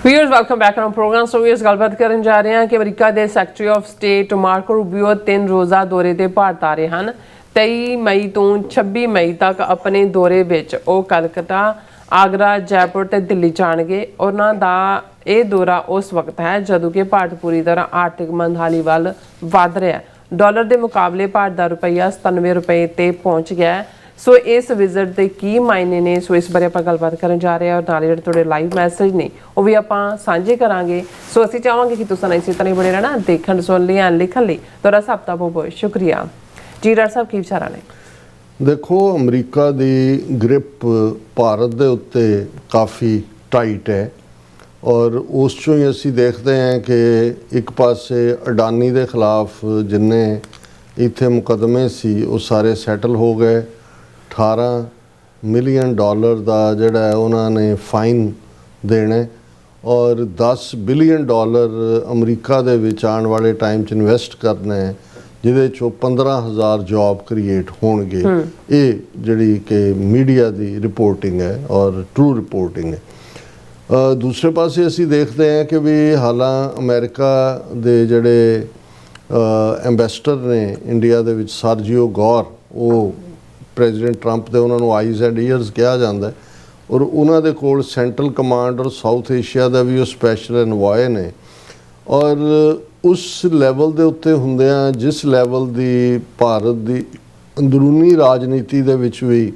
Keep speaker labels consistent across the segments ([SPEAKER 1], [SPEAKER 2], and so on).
[SPEAKER 1] Viewers welcome back on program. So viewers ਗੱਲਬਾਤ ਕਰਨ ਜਾ ਰਹੇ ਹਾਂ ਕਿ ਅਮਰੀਕਾ ਦੇ secretary of state Marco Rubio 3 ਰੋਜ਼ਾ ਦੌਰੇ ਤੇ ਭਾਰਤ ਆ ਰਹੇ ਹਨ। 23 ਮਈ ਤੋਂ 26 ਮਈ ਤੱਕ ਆਪਣੇ ਦੌਰੇ ਵਿੱਚ ਉਹ ਕਲਕੱਤਾ, ਆਗਰਾ, ਜੈਪੁਰ ਤੇ ਦਿੱਲੀ ਜਾਣਗੇ। ਉਹਨਾਂ ਦਾ ਇਹ ਦੌਰਾ ਉਸ ਵਕਤ ਹੈ ਜਦੋਂ ਕਿ ਭਾਰਤ ਪੂਰੀ ਤਰ੍ਹਾਂ ਆਰਥਿਕ ਮੰਦਹਾਲੀ ਵੱਲ ਵੱਧ ਰਿਹਾ ਹੈ। ਡਾਲਰ ਦੇ ਮੁਕਾਬਲੇ ਭਾਰਤ ਦਾ ਰੁਪਈਆ 97 ਰੁਪਏ ਤੇ ਪਹੁੰਚ ਗਿਆ ਹੈ। ਸੋ ਇਸ ਵਿਜ਼ਿਟ ਦੇ ਕੀ ਮਾਇਨੇ ਨੇ, ਸੋ ਇਸ ਬਾਰੇ ਆਪਾਂ ਗੱਲਬਾਤ ਕਰਨ ਜਾ ਰਹੇ ਹਾਂ। ਔਰ ਨਾਲ ਜਿਹੜੇ ਤੁਹਾਡੇ ਲਾਈਵ ਮੈਸੇਜ ਨੇ ਉਹ ਵੀ ਆਪਾਂ ਸਾਂਝੇ ਕਰਾਂਗੇ। ਸੋ ਅਸੀਂ ਚਾਹਾਂਗੇ ਕਿ ਤੁਸੀਂ ਇਸੇ ਤਰ੍ਹਾਂ ਹੀ ਬਣੇ ਰਹਿਣਾ, ਦੇਖਣ, ਸੁਣ ਲਈ, ਲਿਖਣ ਲਈ ਤੁਹਾਡਾ ਸਭ ਦਾ ਬਹੁਤ ਬਹੁਤ ਸ਼ੁਕਰੀਆ ਜੀ। ਡਾਕਟਰ ਸਾਹਿਬ ਕੀ ਵਿਚਾਰਾਂ ਨੇ?
[SPEAKER 2] ਦੇਖੋ, ਅਮਰੀਕਾ ਦੀ ਗ੍ਰਿਪ ਭਾਰਤ ਦੇ ਉੱਤੇ ਕਾਫੀ ਟਾਈਟ ਹੈ ਔਰ ਉਸ ਚੋਂ ਹੀ ਅਸੀਂ ਦੇਖਦੇ ਹਾਂ ਕਿ ਇੱਕ ਪਾਸੇ ਅਡਾਨੀ ਦੇ ਖਿਲਾਫ ਜਿੰਨੇ ਇੱਥੇ ਮੁਕੱਦਮੇ ਸੀ ਉਹ ਸਾਰੇ ਸੈਟਲ ਹੋ ਗਏ। 18 ਮਿਲੀਅਨ ਡਾਲਰ ਦਾ ਜਿਹੜਾ ਹੈ ਉਹਨਾਂ ਨੇ ਫਾਈਨ ਦੇਣਾ ਔਰ 10 ਬਿਲੀਅਨ ਡਾਲਰ ਅਮਰੀਕਾ ਦੇ ਵਿੱਚ ਆਉਣ ਵਾਲੇ ਟਾਈਮ 'ਚ ਇਨਵੈਸਟ ਕਰਨਾ ਹੈ, ਜਿਹਦੇ 'ਚੋਂ 15,000 ਜੌਬ ਕ੍ਰੀਏਟ ਹੋਣਗੇ। ਇਹ ਜਿਹੜੀ ਕਿ ਮੀਡੀਆ ਦੀ ਰਿਪੋਰਟਿੰਗ ਹੈ ਔਰ ਟਰੂ ਰਿਪੋਰਟਿੰਗ ਹੈ। ਦੂਸਰੇ ਪਾਸੇ ਅਸੀਂ ਦੇਖਦੇ ਹਾਂ ਕਿ ਵੀ ਹਾਲਾਂ ਅਮਰੀਕਾ ਦੇ ਜਿਹੜੇ ਐਂਬੈਸਡਰ ਨੇ ਇੰਡੀਆ ਦੇ ਵਿੱਚ, ਸਰਜੀਓ ਗੌਰ, ਉਹ ਪ੍ਰੈਜ਼ੀਡੈਂਟ ਟਰੰਪ ਦੇ ਉਹਨਾਂ ਨੂੰ ਆਈਜ਼ ਐਂਡ ਈਅਰਸ ਕਿਹਾ ਜਾਂਦਾ ਔਰ ਉਹਨਾਂ ਦੇ ਕੋਲ ਸੈਂਟਰਲ ਕਮਾਂਡ ਔਰ ਸਾਊਥ ਏਸ਼ੀਆ ਦਾ ਵੀ ਉਹ ਸਪੈਸ਼ਲ ਐਨਵਾਏ ਨੇ। ਔਰ ਉਸ ਲੈਵਲ ਦੇ ਉੱਤੇ ਹੁੰਦਿਆਂ ਜਿਸ ਲੈਵਲ ਦੀ ਭਾਰਤ ਦੀ ਅੰਦਰੂਨੀ ਰਾਜਨੀਤੀ ਦੇ ਵਿੱਚ ਵੀ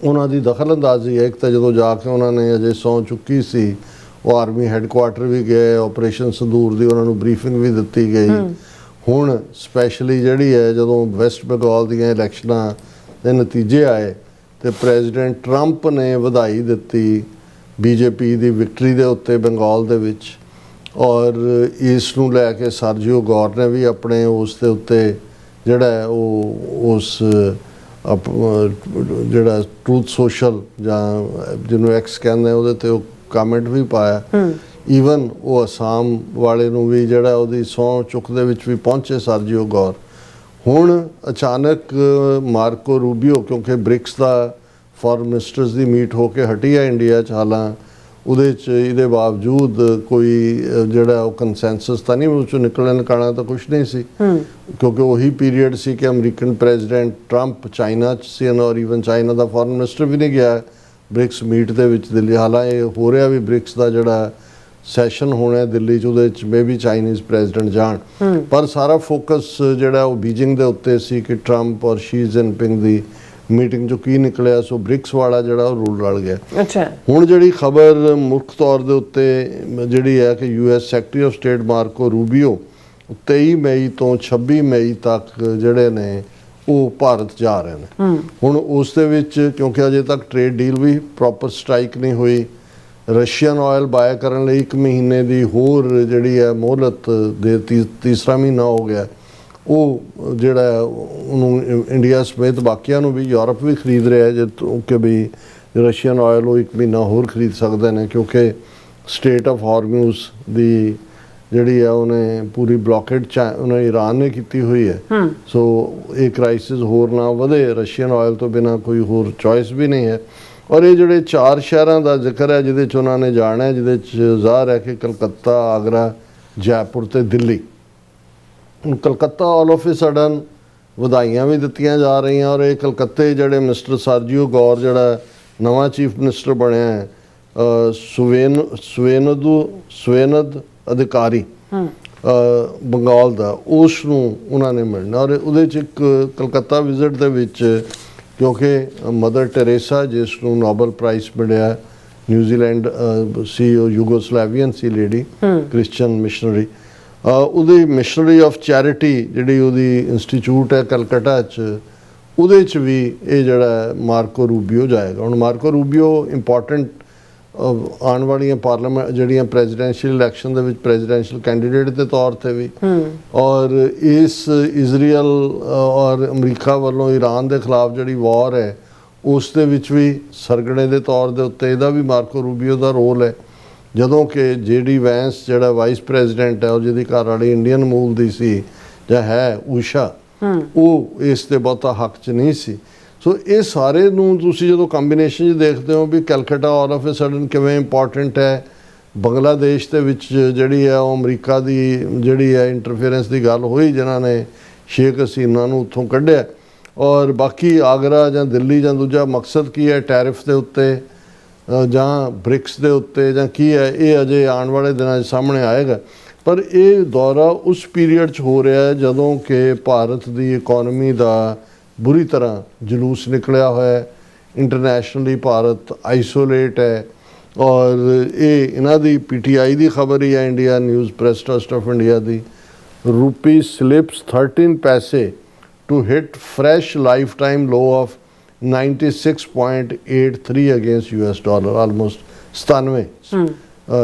[SPEAKER 2] ਉਹਨਾਂ ਦੀ ਦਖਲ ਅੰਦਾਜ਼ੀ ਹੈ। ਇੱਕ ਤਾਂ ਜਦੋਂ ਜਾ ਕੇ ਉਹਨਾਂ ਨੇ ਅਜੇ ਸਹੁੰ ਚੁੱਕੀ ਸੀ, ਉਹ ਆਰਮੀ ਹੈੱਡਕੁਆਰਟਰ ਵੀ ਗਏ, ਆਪਰੇਸ਼ਨ ਸੰਦੂਰ ਦੀ ਉਹਨਾਂ ਨੂੰ ਬਰੀਫਿੰਗ ਵੀ ਦਿੱਤੀ ਗਈ। ਹੁਣ ਸਪੈਸ਼ਲੀ ਜਿਹੜੀ ਹੈ ਜਦੋਂ ਵੈਸਟ ਬੰਗਾਲ ਦੀਆਂ ਇਲੈਕਸ਼ਨਾਂ ਦੇ ਨਤੀਜੇ ਆਏ ਤੇ ਪ੍ਰੈਜ਼ੀਡੈਂਟ ਟਰੰਪ ਨੇ ਵਧਾਈ ਦਿੱਤੀ ਬੀਜੇਪੀ ਦੀ ਵਿਕਟਰੀ ਦੇ ਉੱਤੇ ਬੰਗਾਲ ਦੇ ਵਿੱਚ। ਔਰ ਇਸ ਨੂੰ ਲੈ ਕੇ ਸਰਜੀਓ ਗੌਰ ਨੇ ਵੀ ਆਪਣੇ ਉਸ ਦੇ ਉੱਤੇ ਜਿਹੜਾ ਹੈ ਉਹ ਉਸ ਜਿਹੜਾ ਟਰੂਥ ਸੋਸ਼ਲ ਜਾਂ ਜਿਹਨੂੰ ਐਕਸ ਕਹਿੰਦੇ ਉਹਦੇ 'ਤੇ ਉਹ ਕਮੈਂਟ ਵੀ ਪਾਇਆ। ਈਵਨ ਉਹ ਅਸਾਮ ਵਾਲੇ ਨੂੰ ਵੀ ਜਿਹੜਾ ਉਹਦੀ ਸਹੁੰ ਚੁੱਕ ਦੇ ਵਿੱਚ ਵੀ ਪਹੁੰਚੇ ਸਰਜੀਓ ਗੌਰ। ਹੁਣ ਅਚਾਨਕ ਮਾਰਕੋ ਰੂਬੀਓ, ਕਿਉਂਕਿ ਬ੍ਰਿਕਸ ਦਾ ਫੋਰਨ ਮਿਨਿਸਟਰਸ ਦੀ ਮੀਟ ਹੋ ਕੇ ਹਟੀ ਹੈ ਇੰਡੀਆ 'ਚ, ਹਾਲਾਂ ਉਹਦੇ 'ਚ ਇਹਦੇ ਬਾਵਜੂਦ ਕੋਈ ਜਿਹੜਾ ਉਹ ਕੰਸੈਂਸਸ ਤਾਂ ਨਹੀਂ, ਉਸ 'ਚੋਂ ਨਿਕਲਣ ਕਾਣਾ ਤਾਂ ਕੁਛ ਨਹੀਂ ਸੀ ਕਿਉਂਕਿ ਉਹੀ ਪੀਰੀਅਡ ਸੀ ਕਿ ਅਮਰੀਕਨ ਪ੍ਰੈਜ਼ੀਡੈਂਟ ਟਰੰਪ ਚਾਈਨਾ 'ਚ ਸੀ ਔਰ ਈਵਨ ਚਾਈਨਾ ਦਾ ਫੋਰਨ ਮਿਨਿਸਟਰ ਵੀ ਨਹੀਂ ਗਿਆ ਬ੍ਰਿਕਸ ਮੀਟ ਦੇ ਵਿੱਚ ਦਿੱਲੀ। ਹਾਲਾਂ ਇਹ ਹੋ ਰਿਹਾ ਵੀ ਬ੍ਰਿਕਸ ਦਾ ਜਿਹੜਾ ਸੈਸ਼ਨ ਹੋਣਾ ਦਿੱਲੀ 'ਚ, ਉਹਦੇ 'ਚ ਮੇ ਵੀ ਚਾਈਨੀਜ਼ ਪ੍ਰੈਜ਼ੀਡੈਂਟ ਜਾਣ, ਪਰ ਸਾਰਾ ਫੋਕਸ ਜਿਹੜਾ ਉਹ ਬੀਜਿੰਗ ਦੇ ਉੱਤੇ ਸੀ ਕਿ ਟਰੰਪ ਔਰ ਸ਼ੀ ਜਿਨਪਿੰਗ ਦੀ ਮੀਟਿੰਗ 'ਚੋਂ ਕੀ ਨਿਕਲਿਆ। ਸੋ ਬ੍ਰਿਕਸ ਵਾਲਾ ਜਿਹੜਾ ਉਹ ਰੂਲ ਰਲ ਗਿਆ। ਹੁਣ ਜਿਹੜੀ ਖਬਰ ਮੁੱਖ ਤੌਰ ਦੇ ਉੱਤੇ ਜਿਹੜੀ ਹੈ ਕਿ US secretary of state Marco Rubio 23 ਮਈ ਤੋਂ 26 ਮਈ ਤੱਕ ਜਿਹੜੇ ਨੇ ਉਹ ਭਾਰਤ ਜਾ ਰਹੇ ਨੇ। ਹੁਣ ਉਸ ਦੇ ਵਿੱਚ ਕਿਉਂਕਿ ਅਜੇ ਤੱਕ ਟ੍ਰੇਡ ਡੀਲ ਵੀ ਪ੍ਰੋਪਰ ਸਟ੍ਰਾਈਕ ਨਹੀਂ ਹੋਈ, ਰਸ਼ੀਅਨ ਆਇਲ ਬਾਏ ਕਰਨ ਲਈ 1 ਮਹੀਨੇ ਦੀ ਹੋਰ ਜਿਹੜੀ ਹੈ ਮੋਹਲਤ ਦੇ ਤੀਸਰਾ ਮਹੀਨਾ ਹੋ ਗਿਆ। ਉਹ ਜਿਹੜਾ ਉਹਨੂੰ ਇੰਡੀਆ ਸਮੇਤ ਬਾਕੀਆਂ ਨੂੰ ਵੀ, ਯੂਰਪ ਵੀ ਖਰੀਦ ਰਿਹਾ ਜੇ ਕਿ ਵੀ ਰਸ਼ੀਅਨ ਆਇਲ ਉਹ 1 ਮਹੀਨਾ ਹੋਰ ਖਰੀਦ ਸਕਦੇ ਨੇ ਕਿਉਂਕਿ ਸਟੇਟ ਆਫ ਹਾਰਮੂਜ਼ ਦੀ ਜਿਹੜੀ ਹੈ ਉਹਨੇ ਪੂਰੀ ਬਲੌਕੇਡ ਉਹਨੇ ਈਰਾਨ ਨੇ ਕੀਤੀ ਹੋਈ ਹੈ। ਸੋ ਇਹ ਕ੍ਰਾਈਸਿਸ ਹੋਰ ਨਾ ਵਧੇ, ਰਸ਼ੀਅਨ ਆਇਲ ਤੋਂ ਬਿਨਾਂ ਕੋਈ ਹੋਰ ਚੋਇਸ ਵੀ ਨਹੀਂ ਹੈ। ਔਰ ਇਹ ਜਿਹੜੇ 4 ਸ਼ਹਿਰਾਂ ਦਾ ਜ਼ਿਕਰ ਹੈ ਜਿਹਦੇ 'ਚ ਉਹਨਾਂ ਨੇ ਜਾਣਾ ਹੈ, ਜਿਹਦੇ 'ਚ ਜ਼ਾਹਰ ਹੈ ਕਿ ਕਲਕੱਤਾ, ਆਗਰਾ, ਜੈਪੁਰ ਤੇ ਦਿੱਲੀ। ਕਲਕੱਤਾ ਆਲ ਆਫ ਏ ਸਡਨ ਵਧਾਈਆਂ ਵੀ ਦਿੱਤੀਆਂ ਜਾ ਰਹੀਆਂ ਔਰ ਇਹ ਕਲਕੱਤੇ ਜਿਹੜੇ ਮਿਸਟਰ ਸਰਜੀਓ ਗੌਰ ਜਿਹੜਾ ਨਵਾਂ ਚੀਫ ਮਿਨਿਸਟਰ ਬਣਿਆ ਹੈ, ਸੁਵੇਨਦ ਅਧਿਕਾਰੀ ਬੰਗਾਲ ਦਾ, ਉਸ ਨੂੰ ਉਹਨਾਂ ਨੇ ਮਿਲਣਾ। ਔਰ ਉਹਦੇ 'ਚ ਇੱਕ ਕਲਕੱਤਾ ਵਿਜ਼ਿਟ ਦੇ ਵਿੱਚ ਕਿਉਂਕਿ ਮਦਰ ਟੈਰੇਸਾ ਜਿਸ ਨੂੰ ਨੋਬਲ ਪ੍ਰਾਈਜ਼ ਮਿਲਿਆ, ਨਿਊਜ਼ੀਲੈਂਡ ਸੀ, ਉਹ ਯੂਗੋਸਲਾਵੀਅਨ ਸੀ ਲੇਡੀ, ਕ੍ਰਿਸਚਨ ਮਿਸ਼ਨਰੀ, ਉਹਦੀ ਮਿਸ਼ਨਰੀ ਆਫ ਚੈਰਿਟੀ ਜਿਹੜੀ ਉਹਦੀ ਇੰਸਟੀਚਿਊਟ ਹੈ ਕਲਕੱਤਾ 'ਚ, ਉਹਦੇ 'ਚ ਵੀ ਇਹ ਜਿਹੜਾ ਮਾਰਕੋ ਰੂਬੀਓ ਜਾਏਗਾ। ਹੁਣ ਮਾਰਕੋ ਰੂਬੀਓ ਇੰਪੋਰਟੈਂਟ ਆਉਣ ਵਾਲੀਆਂ ਪਾਰਲੀਮੈਂਟ ਜਿਹੜੀਆਂ ਪ੍ਰੈਜ਼ੀਡੈਂਸ਼ੀਅਲ ਇਲੈਕਸ਼ਨ ਦੇ ਵਿੱਚ ਪ੍ਰੈਜ਼ੀਡੈਂਸ਼ੀਅਲ ਕੈਂਡੀਡੇਟ ਦੇ ਤੌਰ 'ਤੇ ਵੀ ਔਰ ਇਸ ਇਜ਼ਰਾਈਲ ਔਰ ਅਮਰੀਕਾ ਵੱਲੋਂ ਈਰਾਨ ਦੇ ਖਿਲਾਫ ਜਿਹੜੀ ਵਾਰ ਹੈ ਉਸ ਦੇ ਵਿੱਚ ਵੀ ਸਰਗਣੇ ਦੇ ਤੌਰ ਦੇ ਉੱਤੇ ਇਹਦਾ ਵੀ ਮਾਰਕੋ ਰੂਬੀਓ ਦਾ ਰੋਲ ਹੈ। ਜਦੋਂ ਕਿ JD ਵੈਂਸ ਜਿਹੜਾ ਵਾਈਸ ਪ੍ਰੈਜ਼ੀਡੈਂਟ ਹੈ ਔਰ ਜਿਹਦੀ ਘਰ ਵਾਲੀ ਇੰਡੀਅਨ ਮੂਲ ਦੀ ਸੀ ਜਾਂ ਹੈ ਊਸ਼ਾ, ਉਹ ਇਸ ਦੇ ਬਹੁਤਾ ਹੱਕ 'ਚ ਨਹੀਂ ਸੀ। ਸੋ ਇਹ ਸਾਰੇ ਨੂੰ ਤੁਸੀਂ ਜਦੋਂ ਕੰਬੀਨੇਸ਼ਨ 'ਚ ਦੇਖਦੇ ਹੋ ਵੀ Calcutta all of a sudden ਕਿਵੇਂ ਇੰਪੋਰਟੈਂਟ ਹੈ ਬੰਗਲਾਦੇਸ਼ ਦੇ ਵਿੱਚ ਜਿਹੜੀ ਹੈ ਉਹ ਅਮਰੀਕਾ ਦੀ ਜਿਹੜੀ ਹੈ ਇੰਟਰਫੇਰੈਂਸ ਦੀ ਗੱਲ ਹੋਈ, ਜਿਨ੍ਹਾਂ ਨੇ ਸ਼ੇਖ ਹਸੀਨਾ ਨੂੰ ਉੱਥੋਂ ਕੱਢਿਆ। ਔਰ ਬਾਕੀ ਆਗਰਾ ਜਾਂ ਦਿੱਲੀ ਜਾਂ ਦੂਜਾ ਮਕਸਦ ਕੀ ਹੈ ਟੈਰਿਫ ਦੇ ਉੱਤੇ ਜਾਂ ਬ੍ਰਿਕਸ ਦੇ ਉੱਤੇ ਜਾਂ ਕੀ ਹੈ, ਇਹ ਅਜੇ ਆਉਣ ਵਾਲੇ ਦਿਨਾਂ 'ਚ ਸਾਹਮਣੇ ਆਏਗਾ। ਪਰ ਇਹ ਦੌਰਾ ਉਸ ਪੀਰੀਅਡ 'ਚ ਹੋ ਰਿਹਾ ਹੈ ਜਦੋਂ ਕਿ ਭਾਰਤ ਦੀ ਇਕੋਨਮੀ ਦਾ ਬੁਰੀ ਤਰ੍ਹਾਂ ਜਲੂਸ ਨਿਕਲਿਆ ਹੋਇਆ ਹੈ। ਇੰਟਰਨੈਸ਼ਨਲੀ ਭਾਰਤ ਆਈਸੋਲੇਟ ਹੈ। ਔਰ ਇਹ ਇਹਨਾਂ ਦੀ PTI ਦੀ ਖਬਰ ਹੀ ਹੈ, India news press trust of India the. Rupee slips 13 ਪੈਸੇ to hit fresh lifetime low of 96.83 against US dollar, almost 97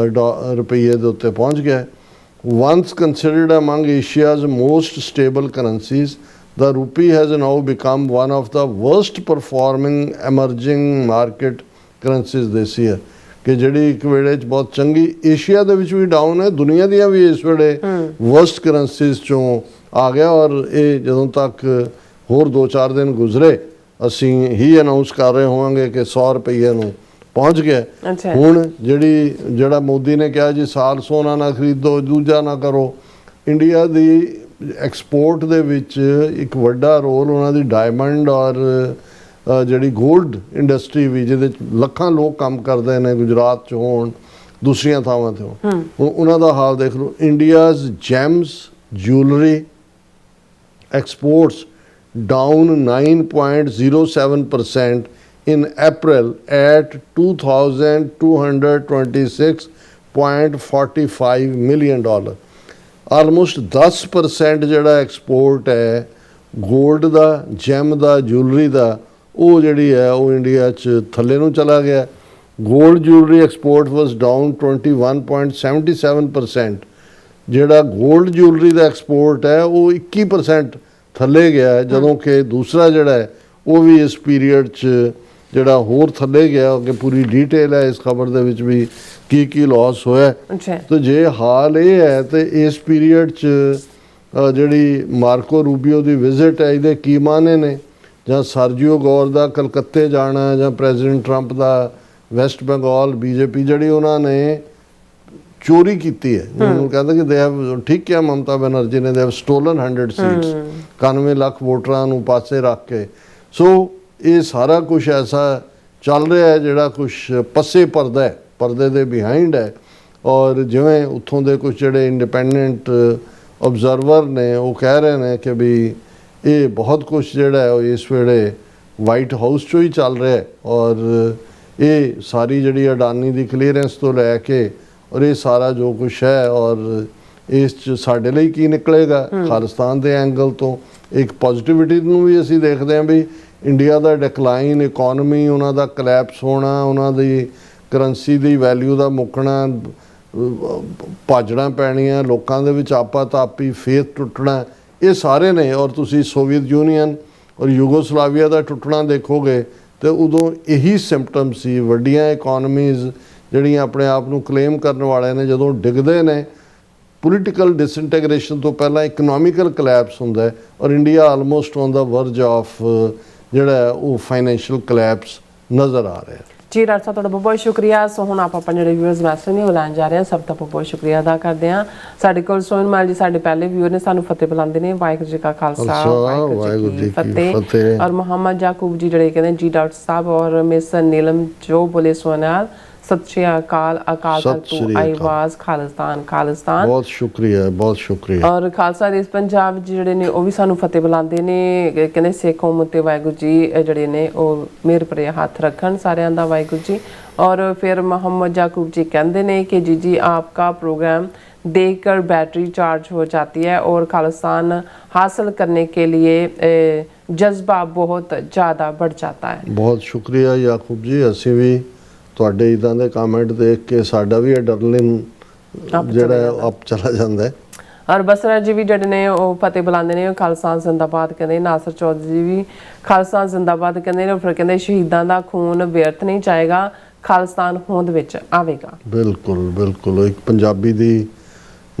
[SPEAKER 2] ਰੁਪਈਏ ਦੇ ਉੱਤੇ ਪਹੁੰਚ ਗਿਆ। Once considered among Asia's most stable currencies, the rupee has now become one of the worst performing emerging market currencies this year। ਕਿ ਜਿਹੜੀ ਇੱਕ ਵੇਲੇ 'ਚ ਬਹੁਤ ਚੰਗੀ, ਏਸ਼ੀਆ ਦੇ ਵਿੱਚ ਵੀ ਡਾਊਨ ਹੈ, ਦੁਨੀਆ ਦੀਆਂ ਵੀ ਇਸ ਵੇਲੇ ਵਰਸਟ ਕਰੰਸੀਜ਼ 'ਚੋਂ ਆ ਗਿਆ। ਔਰ ਇਹ ਜਦੋਂ ਤੱਕ ਹੋਰ 2-4 ਦਿਨ ਗੁਜ਼ਰੇ ਅਸੀਂ ਹੀ ਅਨਾਉਂਸ ਕਰ ਰਹੇ ਹੋਵਾਂਗੇ ਕਿ 100 ਰੁਪਈਏ ਨੂੰ ਪਹੁੰਚ ਗਿਆ। ਹੁਣ ਜਿਹੜਾ ਮੋਦੀ ਨੇ ਕਿਹਾ ਜੀ ਸਾਲ ਸੋਨਾ ਨਾ ਖਰੀਦੋ, ਦੂਜਾ ਨਾ ਕਰੋ, ਇੰਡੀਆ ਦੀ ਐਕਸਪੋਰਟ ਦੇ ਵਿੱਚ ਇੱਕ ਵੱਡਾ ਰੋਲ ਉਹਨਾਂ ਦੀ ਡਾਇਮੰਡ ਔਰ ਜਿਹੜੀ ਗੋਲਡ ਇੰਡਸਟਰੀ ਵੀ, ਜਿਹਦੇ 'ਚ ਲੱਖਾਂ ਲੋਕ ਕੰਮ ਕਰਦੇ ਨੇ, ਗੁਜਰਾਤ 'ਚ ਹੋਣ, ਦੂਸਰੀਆਂ ਥਾਵਾਂ 'ਤੇ ਹੋਣ, ਉਹਨਾਂ ਦਾ ਹਾਲ ਦੇਖ ਲਓ। India's Gems jewelry exports down 9.07% in April at $2,226.45 million। Almost 10% ਜਿਹੜਾ ਐਕਸਪੋਰਟ ਹੈ ਗੋਲਡ ਦਾ, ਜੈਮ ਦਾ, ਜੂਲਰੀ ਦਾ, ਉਹ ਜਿਹੜੀ ਹੈ ਉਹ ਇੰਡੀਆ 'ਚ ਥੱਲੇ ਨੂੰ ਚਲਾ ਗਿਆ। ਗੋਲਡ ਜੂਲਰੀ ਐਕਸਪੋਰਟ ਵਾਸ ਡਾਊਨ 21.77%। ਜਿਹੜਾ ਗੋਲਡ ਜੂਲਰੀ ਦਾ ਐਕਸਪੋਰਟ ਹੈ ਉਹ 21% ਥੱਲੇ ਗਿਆ ਹੈ, ਜਦੋਂ ਕਿ ਦੂਸਰਾ ਜਿਹੜਾ ਹੈ ਉਹ ਵੀ ਇਸ ਪੀਰੀਅਡ 'ਚ ਜਿਹੜਾ ਹੋਰ ਥੱਲੇ ਗਿਆ। ਕਿ ਪੂਰੀ ਡੀਟੇਲ ਹੈ ਇਸ ਖਬਰ ਦੇ ਵਿੱਚ ਵੀ ਕੀ ਲਾਸ ਹੋਇਆ। ਤੇ ਜੇ ਹਾਲ ਇਹ ਹੈ ਤੇ ਇਸ ਪੀਰੀਅਡ 'ਚ ਜਿਹੜੀ ਮਾਰਕੋ ਰੂਬੀਓ ਦੀ ਵਿਜ਼ਿਟ ਹੈ, ਇਹਦੇ ਕੀ ਮਾਨੇ ਨੇ? ਜਾਂ ਸਰਜੀਓ ਗੌਰ ਦਾ ਕਲਕੱਤੇ ਜਾਣਾ, ਜਾਂ ਪ੍ਰੈਜ਼ੀਡੈਂਟ ਟਰੰਪ ਦਾ ਵੈਸਟ ਬੰਗਾਲ BJP ਜਿਹੜੀ ਉਹਨਾਂ ਨੇ ਚੋਰੀ ਕੀਤੀ ਹੈ, ਉਹਨੂੰ ਕਹਿੰਦਾ ਕਿ ਦੇ ਹੈਵ, ਠੀਕ ਕਿਹਾ ਮਮਤਾ ਬੈਨਰਜੀ ਨੇ, they have stolen 100 seats, 91 lakh ਵੋਟਰਾਂ ਨੂੰ ਪਾਸੇ ਰੱਖ ਕੇ। ਸੋ ਇਹ ਸਾਰਾ ਕੁਝ ਐਸਾ ਚੱਲ ਰਿਹਾ ਹੈ ਜਿਹੜਾ ਕੁਝ ਪੱਸੇ ਪਰਦਾ ਹੈ, ਪਰਦੇ ਦੇ ਬਿਹਾਈਂਡ ਹੈ। ਔਰ ਜਿਵੇਂ ਉੱਥੋਂ ਦੇ ਕੁਝ ਜਿਹੜੇ ਇੰਡੀਪੈਂਡੈਂਟ ਆਬਜ਼ਰਵਰ ਨੇ ਉਹ ਕਹਿ ਰਹੇ ਨੇ ਕਿ ਵੀ ਇਹ ਬਹੁਤ ਕੁਝ ਜਿਹੜਾ ਹੈ ਉਹ ਇਸ ਵੇਲੇ ਵਾਈਟ ਹਾਊਸ 'ਚੋਂ ਹੀ ਚੱਲ ਰਿਹਾ ਹੈ। ਔਰ ਇਹ ਸਾਰੀ ਜਿਹੜੀ ਅਡਾਨੀ ਦੀ ਕਲੀਅਰੈਂਸ ਤੋਂ ਲੈ ਕੇ ਔਰ ਇਹ ਸਾਰਾ ਜੋ ਕੁਛ ਹੈ, ਔਰ ਇਸ 'ਚ ਸਾਡੇ ਲਈ ਕੀ ਨਿਕਲੇਗਾ ਖਾਲਿਸਤਾਨ ਦੇ ਐਂਗਲ ਤੋਂ। ਇੱਕ ਪੋਜ਼ਿਟਿਵਿਟੀ ਨੂੰ ਵੀ ਅਸੀਂ ਦੇਖਦੇ ਹਾਂ ਵੀ ਇੰਡੀਆ ਦਾ ਡਿਕਲਾਈਨ, ਇਕੋਨਮੀ ਉਹਨਾਂ ਦਾ ਕਲੈਪਸ ਹੋਣਾ, ਉਹਨਾਂ ਦੀ ਕਰੰਸੀ ਦੀ ਵੈਲਿਊ ਦਾ ਮੁੱਕਣਾ, ਭਾਜੜਾਂ ਪੈਣੀਆਂ, ਲੋਕਾਂ ਦੇ ਵਿੱਚ ਆਪਾ-ਤਾਪੀ, ਫੇਥ ਟੁੱਟਣਾ, ਇਹ ਸਾਰੇ ਨੇ। ਔਰ ਤੁਸੀਂ ਸੋਵੀਅਤ ਯੂਨੀਅਨ ਔਰ ਯੂਗੋਸਲਾਵੀਆ ਦਾ ਟੁੱਟਣਾ ਦੇਖੋਗੇ ਤੇ ਉਦੋਂ ਇਹੀ ਸਿੰਪਟਮ ਸੀ। ਵੱਡੀਆਂ ਇਕੋਨਮੀਜ਼ ਜਿਹੜੀਆਂ ਆਪਣੇ ਆਪ ਨੂੰ ਕਲੇਮ ਕਰਨ ਵਾਲੇ ਨੇ, ਜਦੋਂ ਡਿੱਗਦੇ ਨੇ, ਪੋਲੀਟੀਕਲ ਡਿਸਇੰਟੈਗ੍ਰੇਸ਼ਨ ਤੋਂ ਪਹਿਲਾਂ ਇਕਨੋਮਿਕਲ ਕਲੈਪਸ ਹੁੰਦਾ ਹੈ। ਔਰ India almost on the Braj of ਜਿਹੜਾ ਉਹ ਫਾਈਨੈਂਸ਼ੀਅਲ ਕਲੈਪਸ ਨਜ਼ਰ ਆ ਰਿਹਾ।
[SPEAKER 1] ਜੀ ਡਾਕਟਰ ਸਾਹਿਬ, ਤੁਹਾਡਾ ਬਹੁਤ ਬਹੁਤ ਸ਼ੁਕਰੀਆ। ਸੋ ਹੁਣ ਆਪਾਂ ਜਿਹੜੇ ਵਿਊਅਰਸ ਮੈਸੇਜ ਨੇ ਉਹ ਲੈਣ ਜਾ ਰਹੇ ਹਾਂ। ਸਭ ਦਾ ਬਹੁਤ ਸ਼ੁਕਰੀਆ ਅਦਾ ਕਰਦੇ ਹਾਂ। ਸਾਡੇ ਕੋਲ ਸੋਨਮਾਲ ਜੀ ਸਾਡੇ ਪਹਿਲੇ ਵਿਊਅਰ ਨੇ, ਸਾਨੂੰ ਫਤਿਹ ਬੁਲਾਉਂਦੇ ਨੇ। ਵਾਹਿਗੁਰੂ ਜੀ ਕਾ ਖਾਲਸਾ, ਵਾਹਿਗੁਰੂ ਜੀ ਕੀ ਫਤਿਹ। ਔਰ ਮੁਹੰਮਦ ਯਾਕੂਬ ਜੀ ਜਿਹੜੇ ਕਹਿੰਦੇ ਜੀ ਡਾਕਟਰ ਸਾਹਿਬ ਔਰ ਮਿਸ ਨੀਲਮ ਜੋ ਬੋਲੇ ਸੋਨਾਲ, ਸਤਿ ਸ਼੍ਰੀ ਅਕਾਲ, ਅਕਾਲ ਤਖਤ ਤੋਂ ਆਵਾਜ਼, ਖਾਲਿਸਤਾਨ ਖਾਲਿਸਤਾਨ। ਬਹੁਤ ਸ਼ੁਕਰੀਆ, ਬਹੁਤ ਸ਼ੁਕਰੀਆ। ਔਰ ਖਾਲਸਾ ਦੇਸ਼ ਪੰਜਾਬ ਜਿਹੜੇ ਨੇ ਉਹ ਵੀ ਸਾਨੂੰ ਫਤਿਹ ਬੁਲਾਉਂਦੇ ਨੇ। ਕਹਿੰਦੇ ਸਿੱਖ ਕੌਮ ਉੱਤੇ ਵਾਹਿਗੁਰੂ ਜੀ ਜਿਹੜੇ ਨੇ ਉਹ ਮਿਹਰ ਭਰੇ ਹੱਥ ਰੱਖਣ ਸਾਰਿਆਂ ਦਾ, ਵਾਹਿਗੁਰੂ ਜੀ। और फिर मोहम्मद याकूब जी कहते हैं कि जी आपका प्रोग्राम देखकर बैटरी चार्ज हो जाती है और खालिस्तान हासिल करने के लिए जज्बा बहुत ज़्यादा बढ़ जाता है।
[SPEAKER 2] बहुत शुक्रिया याकूब जी। असी भी ਤੁਹਾਡੇ ਇਦਾਂ ਦੇ ਕਮੈਂਟ ਦੇਖ ਕੇ ਸਾਡਾ ਵੀ ਐਡਰਨਲਿਨ ਜਿਹੜਾ ਅਪ ਚਲਾ ਜਾਂਦਾ ਹੈ।
[SPEAKER 1] ਔਰ ਬਸਰਾ ਜੀ ਵੀ ਜਿਹੜੇ ਨੇ ਉਹ ਫਤਿਹ ਬੁਲਾਉਂਦੇ ਨੇ, ਖਾਲਸਾ ਜ਼ਿੰਦਾਬਾਦ ਕਹਿੰਦੇ। ਨਾਸਰ ਚੌਧਰੀ ਜੀ ਵੀ ਖਾਲਸਾ ਜ਼ਿੰਦਾਬਾਦ ਕਹਿੰਦੇ ਨੇ। ਫਿਰ ਕਹਿੰਦੇ ਸ਼ਹੀਦਾਂ ਦਾ ਖੂਨ ਵਿਅਰਥ ਨਹੀਂ ਜਾਏਗਾ, ਖਾਲਿਸਤਾਨ ਹੋਂਦ ਵਿੱਚ ਆਵੇਗਾ।
[SPEAKER 2] ਬਿਲਕੁਲ ਬਿਲਕੁਲ। ਇੱਕ ਪੰਜਾਬੀ ਦੀ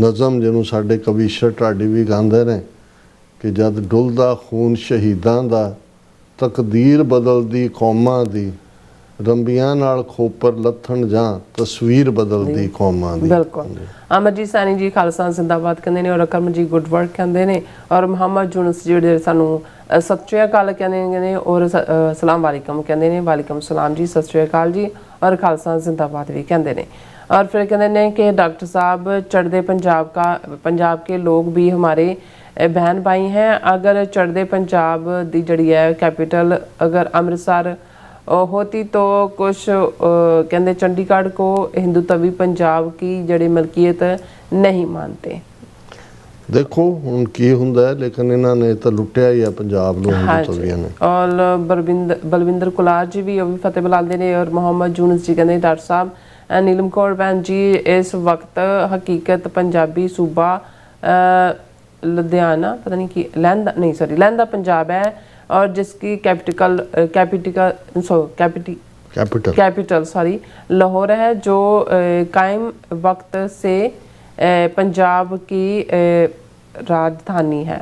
[SPEAKER 2] ਨਜ਼ਮ ਜਿਹਨੂੰ ਸਾਡੇ ਕਵੀਸ਼ਰ ਢਾਡੀ ਵੀ ਗਾਉਂਦੇ ਨੇ ਕਿ ਜਦ ਡੁੱਲਦਾ ਖੂਨ ਸ਼ਹੀਦਾਂ ਦਾ, ਤਕਦੀਰ ਬਦਲਦੀ ਕੌਮਾਂ ਦੀ, ਰੰਬੀਆਂ ਨਾਲ ਖੋਪਰ ਲੱਥਣ ਜਾਂ ਤਸਵੀਰ ਬਦਲਦੀ ਕੌਮਾਂ ਦੀ।
[SPEAKER 1] ਬਿਲਕੁਲ। ਅਮਰਜੀਤ ਸੈਣੀ ਜੀ ਖਾਲਸਾ ਜ਼ਿੰਦਾਬਾਦ ਕਹਿੰਦੇ ਨੇ, ਔਰ ਅਕਰਮ ਜੀ ਗੁੱਡ ਵਰਕ ਕਹਿੰਦੇ ਨੇ, ਔਰ ਮੁਹੰਮਦ ਯੂਨਸ ਜਿਹੜੇ ਸਾਨੂੰ ਸਤਿ ਸ਼੍ਰੀ ਅਕਾਲ ਕਹਿੰਦੇ ਨੇ, ਔਰ ਸਲਾਮ ਵਾਲੇਕਮ ਕਹਿੰਦੇ ਨੇ, ਵਾਲੇਕਮ ਸਲਾਮ ਜੀ, ਸਤਿ ਸ਼੍ਰੀ ਅਕਾਲ ਜੀ, ਔਰ ਖਾਲਸਾ ਜ਼ਿੰਦਾਬਾਦ भी कहते हैं। और फिर कहते हैं कि डॉक्टर साहब चढ़ते पंजाब के लोग भी हमारे बहन भाई हैं। अगर चढ़ते पंजाब दी जड़ी है कैपिटल अगर अमृतसर होती तो कुछ कहते चंडीगढ़ को हिंदुत्वी पंजाब की जड़ी मलकियत नहीं मानते।
[SPEAKER 2] ਦੇਖੋ ਹੁਣ ਕੀ ਹੁੰਦਾ ਹੈ, ਲੇਕਿਨ ਇਹਨਾਂ ਨੇ ਤਾਂ ਲੁੱਟਿਆ ਹੀ ਆ ਪੰਜਾਬ ਨੂੰ ਹਿੰਦੂਤਵੀਆਂ ਨੇ।
[SPEAKER 1] ਔਰ ਬਲਵਿੰਦਰ ਕੁਲਾਰ ਜੀ ਵੀ ਉਹ ਵੀ ਫਤਿਹ ਬੁਲਾਉਂਦੇ ਨੇ, ਔਰ ਮੁਹੰਮਦ ਯੂਨਸ ਜੀ ਕਹਿੰਦੇ ਡਾਕਟਰ ਸਾਹਿਬ नीलम कौर बहन जी इस वक्त हकीकत पंजाबी सूबा लुधियाना पता नहीं कि लहंदा पंजाब है, और जिसकी कैपिटल लाहौर है, जो कायम वक्त से पंजाब की राजधानी है।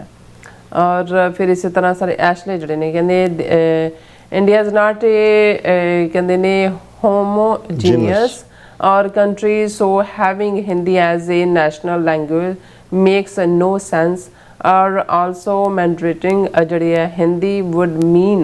[SPEAKER 1] और फिर इसी तरह सारे ऐशले जड़े ने कहते इंडिया इज नॉट कहते ने होमोजीनियस और country, so having Hindi as a national language makes no sense। और also mandating जड़ी है Hindi would mean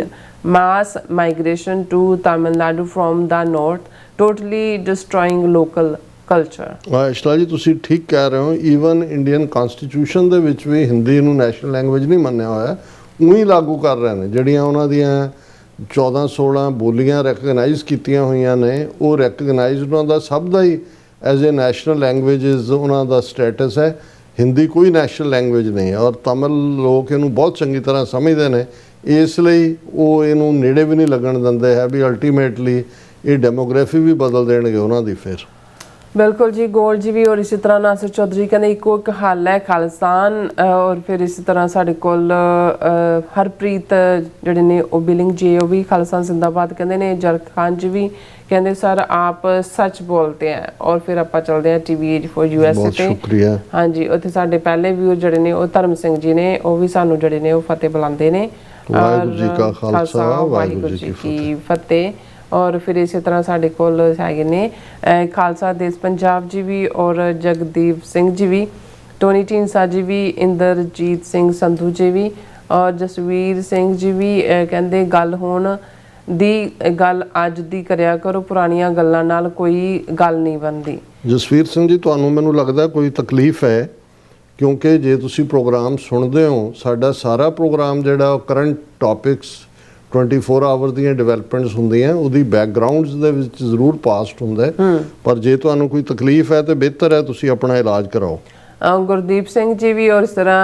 [SPEAKER 1] mass migration to Tamil Nadu from the north, totally destroying local culture।
[SPEAKER 2] ਇਸ਼ਲਾ ਜੀ ਤੁਸੀਂ ਠੀਕ ਕਹਿ ਰਹੇ ਹੋ, ਈਵਨ ਇੰਡੀਅਨ ਕਨਸਟੀਟਿਊਸ਼ਨ ਦੇ ਵਿੱਚ ਵੀ ਹਿੰਦੀ ਨੂੰ ਨੈਸ਼ਨਲ ਲੈਂਗੁਏਜ ਨਹੀਂ ਮੰਨਿਆ ਹੋਇਆ, ਉਹੀ ਲਾਗੂ ਕਰ ਰਹੇ ਨੇ। ਜਿਹੜੀਆਂ ਉਹਨਾਂ ਦੀਆਂ 14-16 ਬੋਲੀਆਂ ਰੈਕਗਨਾਈਜ਼ ਕੀਤੀਆਂ ਹੋਈਆਂ ਨੇ, ਉਹ ਰੈਕਗਨਾਈਜ਼ ਉਹਨਾਂ ਦਾ ਸਭ ਦਾ ਹੀ ਐਜ਼ ਏ ਨੈਸ਼ਨਲ ਲੈਂਗੁਏਜਸ ਉਹਨਾਂ ਦਾ ਸਟੇਟਸ ਹੈ। ਹਿੰਦੀ ਕੋਈ ਨੈਸ਼ਨਲ ਲੈਂਗੁਏਜ ਨਹੀਂ ਹੈ, ਔਰ ਤਮਿਲ ਲੋਕ ਇਹਨੂੰ ਬਹੁਤ ਚੰਗੀ ਤਰ੍ਹਾਂ ਸਮਝਦੇ ਨੇ, ਇਸ ਲਈ ਉਹ ਇਹਨੂੰ ਨੇੜੇ ਵੀ ਨਹੀਂ ਲੱਗਣ ਦਿੰਦੇ ਹੈ ਵੀ ਅਲਟੀਮੇਟਲੀ ਇਹ ਡੈਮੋਗ੍ਰਾਫੀ ਵੀ ਬਦਲ ਦੇਣਗੇ ਉਹਨਾਂ ਦੀ ਫਿਰ।
[SPEAKER 1] बिल्कुल जी। गोल जी भी, और इसी तरह नासिर चौधरी कहते इको एक हल है खालिस्तान। और फिर इसी तरह साढ़े कोल हरप्रीत जड़े ने वो बिलिंग जी वो भी खालिस्तान जिंदाबाद कहते हैं। जरक खान जी भी कहते सर आप सच बोलते हैं। और फिर आप चलते हैं TV84 USA ते।
[SPEAKER 2] शुक्रिया।
[SPEAKER 1] हाँ जी, उत्थे साढ़े पहले व्यूअर जड़े ने वो धर्म सिंह जी ने वो भी सानू जड़े ने वो फतेह बुलाते हैं।
[SPEAKER 2] वाहिगुरू जी का खालसा वाहिगुरू जी की
[SPEAKER 1] फतेह। और फिर इसी तरह साढ़े कोल हैगे ने खालसा देश पंजाब जी भी, और जगदीप सिंह जी भी, टोनी ढींसा जी भी, इंद्रजीत सिंह संधू जी भी, और जसवीर सिंह जी भी कहते गल होण दी गल अज दी करिया करो, पुरानियां गल्लां नाल कोई गल नहीं बनदी।
[SPEAKER 2] ਜਸਵੀਰ ਸਿੰਘ ਜੀ, ਤੁਹਾਨੂੰ ਮੈਨੂੰ ਲੱਗਦਾ ਕੋਈ ਤਕਲੀਫ ਹੈ, ਕਿਉਂਕਿ ਜੇ ਤੁਸੀਂ ਪ੍ਰੋਗਰਾਮ ਸੁਣਦੇ ਹੋ, ਸਾਡਾ ਸਾਰਾ ਪ੍ਰੋਗਰਾਮ ਜਿਹੜਾ ਕਰੰਟ ਟੌਪਿਕਸ 24 ਆਵਰ ਦੀਆਂ ਡਿਵੈਲਪਮੈਂਟਸ ਹੁੰਦੀਆਂ, ਉਹਦੀ ਬੈਕਗਰਾਉਂਡਸ ਦੇ ਵਿੱਚ ਜ਼ਰੂਰ ਪਾਸਟ ਹੁੰਦਾ, ਪਰ ਜੇ ਤੁਹਾਨੂੰ ਕੋਈ ਤਕਲੀਫ ਹੈ ਤਾਂ ਬਿਹਤਰ ਹੈ ਤੁਸੀਂ ਆਪਣਾ ਇਲਾਜ ਕਰਾਓ।
[SPEAKER 1] गुरदीप सिंह जी भी, और इस तरह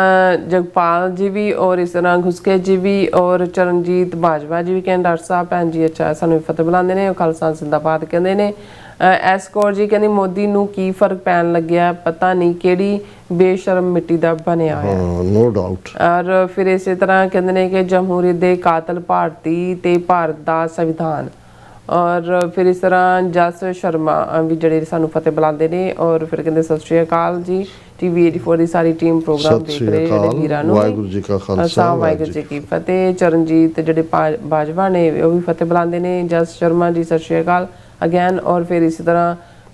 [SPEAKER 1] जगपाल जी भी, और इस तरह घुसके जी भी, और चरणजीत बाजवा जी भी कहते डॉक्टर साहब भैन जी अच्छा सानू फतेह बुलाते हैं। खालसा जिंदाबाद कहते हैं। एस कौर जी कहते मोदी नू की फर्क पैन लग्या, पता नहीं किहड़ी बेशरम मिट्टी दा बनिया है।
[SPEAKER 2] No doubt.
[SPEAKER 1] और फिर इसी तरह कहते हैं कि जमहूरीत दे कातल भारती ते भारत दा संविधान। और फिर इस तरह जस शर्मा भी जड़े सानू फतेह बुलाते हैं। और फिर कहते सत श्री अकाल जी, TV84 की सारी टीम प्रोग्राम देख रहे जिहड़े वीरां नूं
[SPEAKER 2] वाहिगुरू जी का खालसा
[SPEAKER 1] वाहिगुरू जी की फतेह। चरणजीत जिहड़े बाजवा ने वो भी फतेह बुलाते हैं। जस शर्मा जी सत श्री अकाल अगैन। और फिर इसी तरह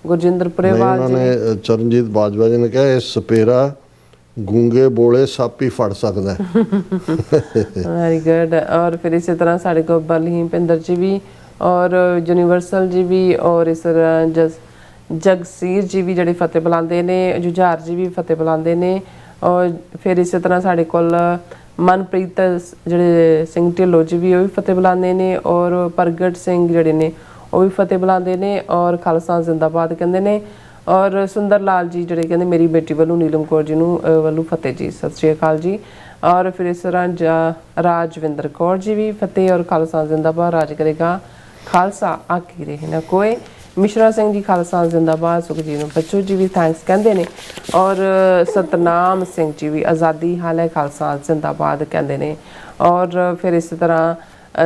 [SPEAKER 1] गुरजिंदर पुरेवाल जी ने
[SPEAKER 2] चरणजीत बाजवा जी ने कहा इस सपेरा गूंगे बोले सप ही फड़ सकदा है।
[SPEAKER 1] Very good. और फिर इसी तरह साडे को बलहीम पिंदर जी भी, और यूनिवर्सल जी भी, और इस तरह जगसीर जी भी जड़े फतेह बुलाते हैं। जुझार जी भी फतेह बुलाते हैं। और फिर इस तरह साढ़े कोल मनप्रीत जड़े सिंह ढिल्लो जी भी वो भी फतेह बुलाते हैं। और प्रगट सिंह जड़े ने वो भी फतेह बुलाते हैं। और खालसा जिंदाबाद कहते हैं। और सुंदर लाल जी जड़े कहते मेरी बेटी वालों नीलम कौर जी वालों फतेह जी सत श्री अकाल जी। और फिर इस तरह राजविंदर कौर जी भी फतेह। और खालसा जिंदाबाद राज करेगा खालसा आकी रहे ना कोई। मिश्रा सिंह जी खालसा जिंदाबाद। सुखजीत बच्चू जी भी थैंक्स कहते हैं। और सतनाम सिंह जी भी आज़ादी हाल है खालसा जिंदाबाद कहते हैं। और फिर इस तरह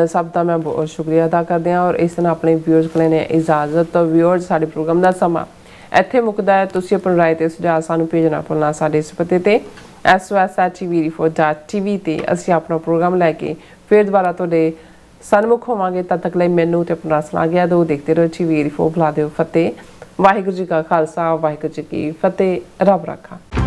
[SPEAKER 1] सब का मैं बहुत शुक्रिया अदा करते हैं। और इस तरह अपने व्यूअर्स को लेने इजाजत। तो व्यूअर्स साडे प्रोग्राम का समा ਇੱਥੇ ਮੁੱਕਦਾ ਹੈ। ਤੁਸੀਂ ਆਪਣੀ ਰਾਏ ਤੇ ਸੁਝਾਅ ਸਾਨੂੰ ਭੇਜਣਾ ਭੁੱਲਣਾ ਸਾਡੇ ਇਸ ਪਤੇ ਤੇ SOS@TV4.tv ਤੇ ਅਸੀਂ ਆਪਣਾ ਪ੍ਰੋਗਰਾਮ ਲੈ ਕੇ ਫਿਰ ਦੁਬਾਰਾ ਤੁਹਾਡੇ ਸਨਮੁਖ ਹੋਵਾਂਗੇ। ਤਦ ਤੱਕ ਲਈ ਮੈਨੂੰ ਤੇ ਆਪਣਾ ਸੁਣਾ ਗਿਆ ਦੋ ਦੇਖਦੇ ਰਹੋ TV 84 ਬੁਲਾ ਦਿਓ ਫਤਿਹ। ਵਾਹਿਗੁਰੂ ਜੀ ਕਾ ਖਾਲਸਾ ਵਾਹਿਗੁਰੂ ਜੀ ਕੀ ਫਤਿਹ। ਰੱਬ ਰਾਖਾ।